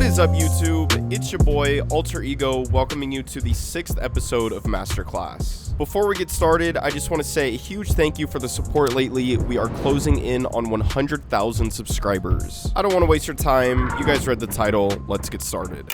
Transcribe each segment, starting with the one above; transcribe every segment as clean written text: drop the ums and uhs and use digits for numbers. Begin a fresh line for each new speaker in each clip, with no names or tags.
What is up, YouTube? It's your boy, Alter Ego, welcoming you to the 6th episode of Masterclass. Before we get started, I just want to say a huge thank you for the support lately. We are closing in on 100,000 subscribers. I don't want to waste your time. You guys read the title. Let's get started.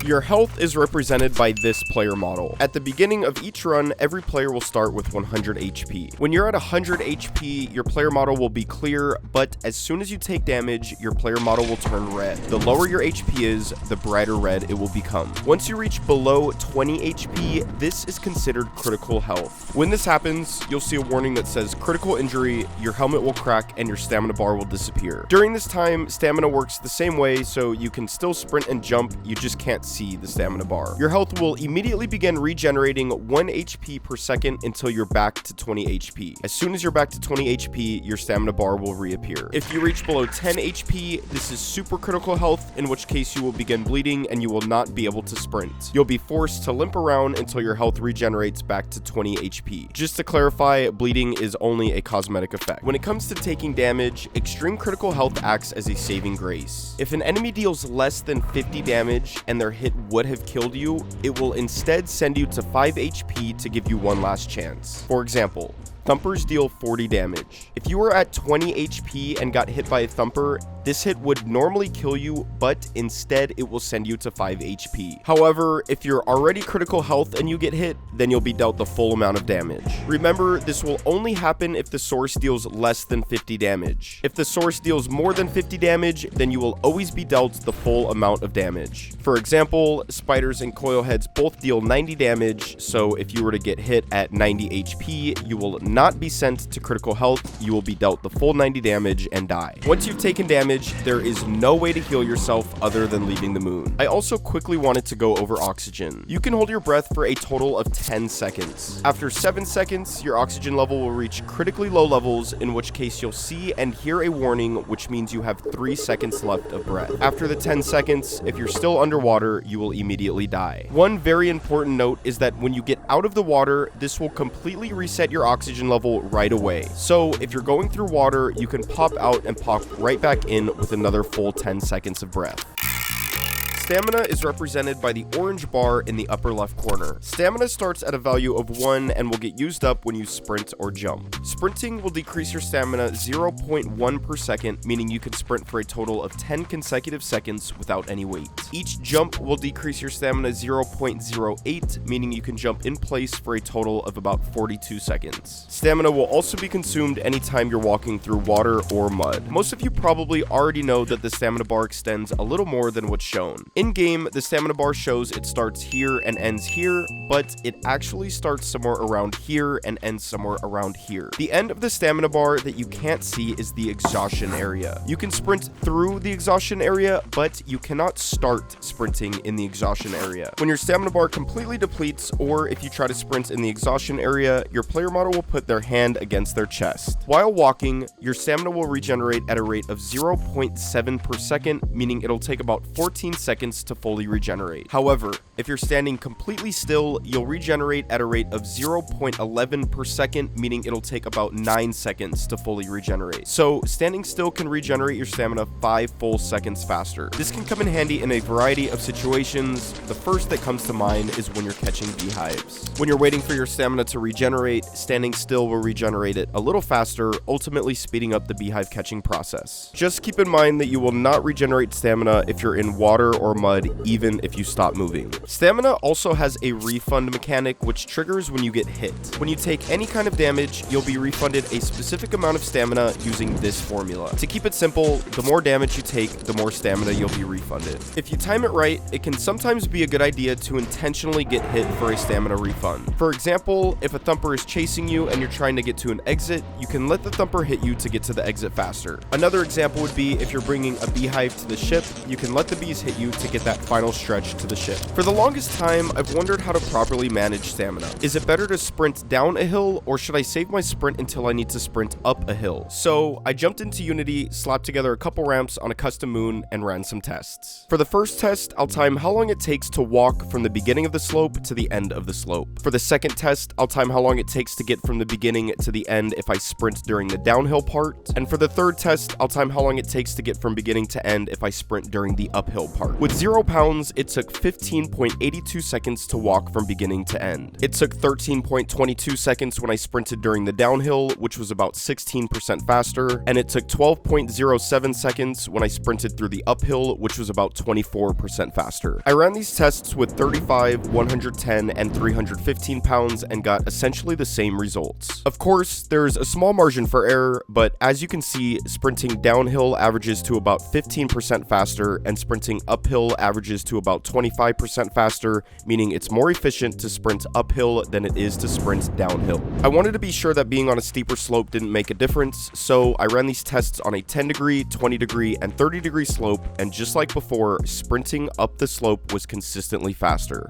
Your health is represented by this player model. At the beginning of each run, every player will start with 100 HP. When you're at 100 HP, your player model will be clear, but as soon as you take damage, your player model will turn red. The lower your HP is, the brighter red it will become. Once you reach below 20 HP, this is considered critical health. When this happens, you'll see a warning that says critical injury, your helmet will crack, and your stamina bar will disappear. During this time, stamina works the same way, so you can still sprint and jump, you just can't see the stamina bar. Your health will immediately begin regenerating 1 HP per second until you're back to 20 HP. As soon as you're back to 20 HP, your stamina bar will reappear. If you reach below 10 HP, this is super critical health, in which case you will begin bleeding and you will not be able to sprint. You'll be forced to limp around until your health regenerates back to 20 HP. Just to clarify, bleeding is only a cosmetic effect. When it comes to taking damage, extreme critical health acts as a saving grace. If an enemy deals less than 50 damage and their hit would have killed you, it will instead send you to 5 HP to give you one last chance. For example, Thumpers deal 40 damage. If you were at 20 HP and got hit by a Thumper, this hit would normally kill you, but instead it will send you to 5 HP. However, if you're already critical health and you get hit, then you'll be dealt the full amount of damage. Remember, this will only happen if the source deals less than 50 damage. If the source deals more than 50 damage, then you will always be dealt the full amount of damage. For example, spiders and coil heads both deal 90 damage, so if you were to get hit at 90 HP, you will not be sent to critical health, you will be dealt the full 90 damage and die. Once you've taken damage, there is no way to heal yourself other than leaving the moon. I also quickly wanted to go over oxygen. You can hold your breath for a total of 10 seconds. After 7 seconds, your oxygen level will reach critically low levels, in which case you'll see and hear a warning, which means you have 3 seconds left of breath. After the 10 seconds, if you're still underwater, you will immediately die. One very important note is that when you get out of the water, this will completely reset your oxygen level right away. So if you're going through water, you can pop out and pop right back in with another full 10 seconds of breath. Stamina is represented by the orange bar in the upper left corner. Stamina starts at a value of 1 and will get used up when you sprint or jump. Sprinting will decrease your stamina 0.1 per second, meaning you can sprint for a total of 10 consecutive seconds without any weight. Each jump will decrease your stamina 0.08, meaning you can jump in place for a total of about 42 seconds. Stamina will also be consumed anytime you're walking through water or mud. Most of you probably already know that the stamina bar extends a little more than what's shown. In-game, the stamina bar shows it starts here and ends here, but it actually starts somewhere around here and ends somewhere around here. The end of the stamina bar that you can't see is the exhaustion area. You can sprint through the exhaustion area, but you cannot start sprinting in the exhaustion area. When your stamina bar completely depletes, or if you try to sprint in the exhaustion area, your player model will put their hand against their chest. While walking, your stamina will regenerate at a rate of 0.7 per second, meaning it'll take about 14 seconds to fully regenerate. However, if you're standing completely still, you'll regenerate at a rate of 0.11 per second, meaning it'll take about 9 seconds to fully regenerate. So standing still can regenerate your stamina 5 full seconds faster. This can come in handy in a variety of situations. The first that comes to mind is when you're catching beehives. When you're waiting for your stamina to regenerate, standing still will regenerate it a little faster, ultimately speeding up the beehive catching process. Just keep in mind that you will not regenerate stamina if you're in water or mud, even if you stop moving. Stamina also has a refund mechanic, which triggers when you get hit. When you take any kind of damage, you'll be refunded a specific amount of stamina using this formula. To keep it simple, the more damage you take, the more stamina you'll be refunded. If you time it right, it can sometimes be a good idea to intentionally get hit for a stamina refund. For example, if a Thumper is chasing you and you're trying to get to an exit, you can let the Thumper hit you to get to the exit faster. Another example would be if you're bringing a beehive to the ship, you can let the bees hit you to to get that final stretch to the ship. For the longest time, I've wondered how to properly manage stamina. Is it better to sprint down a hill, or should I save my sprint until I need to sprint up a hill? So I jumped into Unity, slapped together a couple ramps on a custom moon, and ran some tests. For the first test, I'll time how long it takes to walk from the beginning of the slope to the end of the slope. For the second test, I'll time how long it takes to get from the beginning to the end if I sprint during the downhill part. And for the third test, I'll time how long it takes to get from beginning to end if I sprint during the uphill part. With 0 pounds, it took 15.82 seconds to walk from beginning to end. It took 13.22 seconds when I sprinted during the downhill, which was about 16% faster, and it took 12.07 seconds when I sprinted through the uphill, which was about 24% faster. I ran these tests with 35, 110, and 315 pounds and got essentially the same results. Of course, there's a small margin for error, but as you can see, sprinting downhill averages to about 15% faster, and sprinting uphill averages to about 25% faster, meaning it's more efficient to sprint uphill than it is to sprint downhill. I wanted to be sure that being on a steeper slope didn't make a difference, so I ran these tests on a 10 degree, 20 degree, and 30 degree slope, and just like before, sprinting up the slope was consistently faster.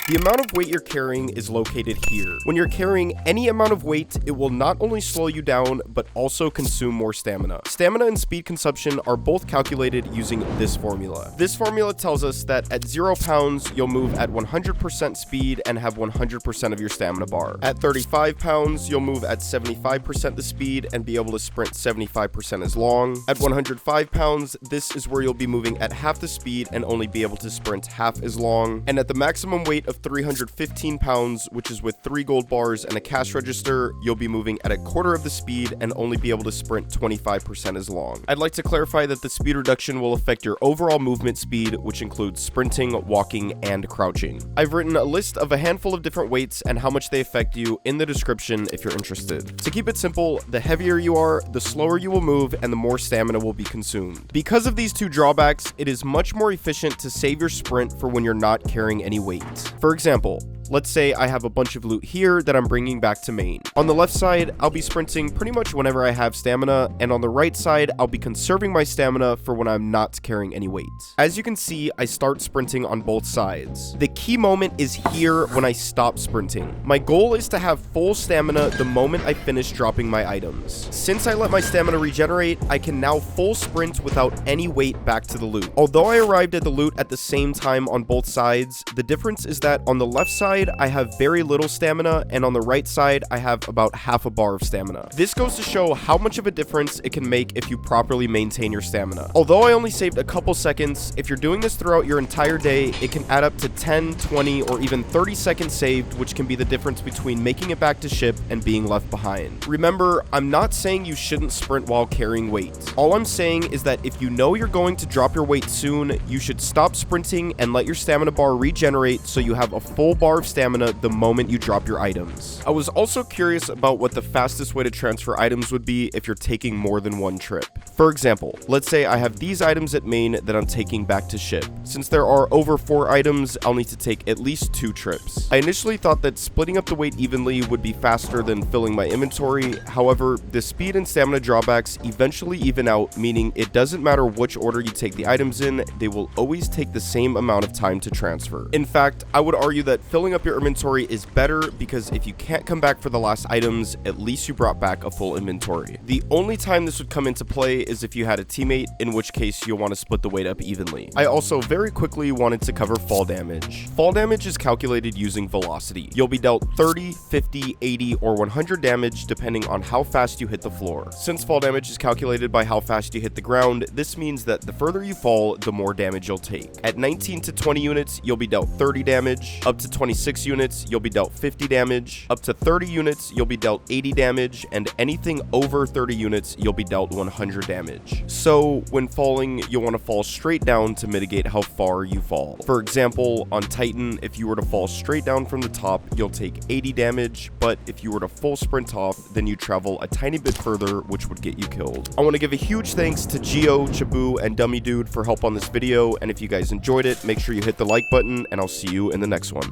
The amount of weight you're carrying is located here. When you're carrying any amount of weight, it will not only slow you down, but also consume more stamina. Stamina and speed consumption are both calculated using this formula. This formula tells us that at 0 pounds, you'll move at 100% speed and have 100% of your stamina bar. At 35 pounds, you'll move at 75% the speed and be able to sprint 75% as long. At 105 pounds, this is where you'll be moving at half the speed and only be able to sprint half as long. And at the maximum weight of 315 pounds, which is with 3 gold bars and a cash register, you'll be moving at a quarter of the speed and only be able to sprint 25% as long. I'd like to clarify that the speed reduction will affect your overall movement speed, which includes sprinting, walking, and crouching. I've written a list of a handful of different weights and how much they affect you in the description if you're interested. To keep it simple, the heavier you are, the slower you will move and the more stamina will be consumed. Because of these two drawbacks, it is much more efficient to save your sprint for when you're not carrying any weight. For example, let's say I have a bunch of loot here that I'm bringing back to main. On the left side, I'll be sprinting pretty much whenever I have stamina, and on the right side, I'll be conserving my stamina for when I'm not carrying any weight. As you can see, I start sprinting on both sides. The key moment is here when I stop sprinting. My goal is to have full stamina the moment I finish dropping my items. Since I let my stamina regenerate, I can now full sprint without any weight back to the loot. Although I arrived at the loot at the same time on both sides, the difference is that on the left side, I have very little stamina, and on the right side, I have about half a bar of stamina. This goes to show how much of a difference it can make if you properly maintain your stamina. Although I only saved a couple seconds, if you're doing this throughout your entire day, it can add up to 10, 20, or even 30 seconds saved, which can be the difference between making it back to ship and being left behind. Remember, I'm not saying you shouldn't sprint while carrying weight. All I'm saying is that if you know you're going to drop your weight soon, you should stop sprinting and let your stamina bar regenerate so you have a full bar of stamina the moment you drop your items. I was also curious about what the fastest way to transfer items would be if you're taking more than one trip. For example, let's say I have these items at main that I'm taking back to ship. Since there are over 4 items, I'll need to take at least 2 trips. I initially thought that splitting up the weight evenly would be faster than filling my inventory. However, the speed and stamina drawbacks eventually even out, meaning it doesn't matter which order you take the items in, they will always take the same amount of time to transfer. In fact, I would argue that filling up your inventory is better because if you can't come back for the last items, at least you brought back a full inventory. The only time this would come into play is if you had a teammate, in which case you'll want to split the weight up evenly. I also very quickly wanted to cover fall damage. Fall damage is calculated using velocity. You'll be dealt 30, 50, 80, or 100 damage depending on how fast you hit the floor. Since fall damage is calculated by how fast you hit the ground, this means that the further you fall, the more damage you'll take. At 19 to 20 units, you'll be dealt 30 damage. Up to 26 units, you'll be dealt 50 damage. Up to 30 units, you'll be dealt 80 damage, and anything over 30 units, you'll be dealt 100 damage. So when falling, you'll want to fall straight down to mitigate how far you fall. For example, on Titan, if you were to fall straight down from the top, you'll take 80 damage, but if you were to full sprint off, then you travel a tiny bit further, which would get you killed. I want to give a huge thanks to Geo, Chabu, and Dummy Dude for help on this video, and if you guys enjoyed it, make sure you hit the like button, and I'll see you in the next one.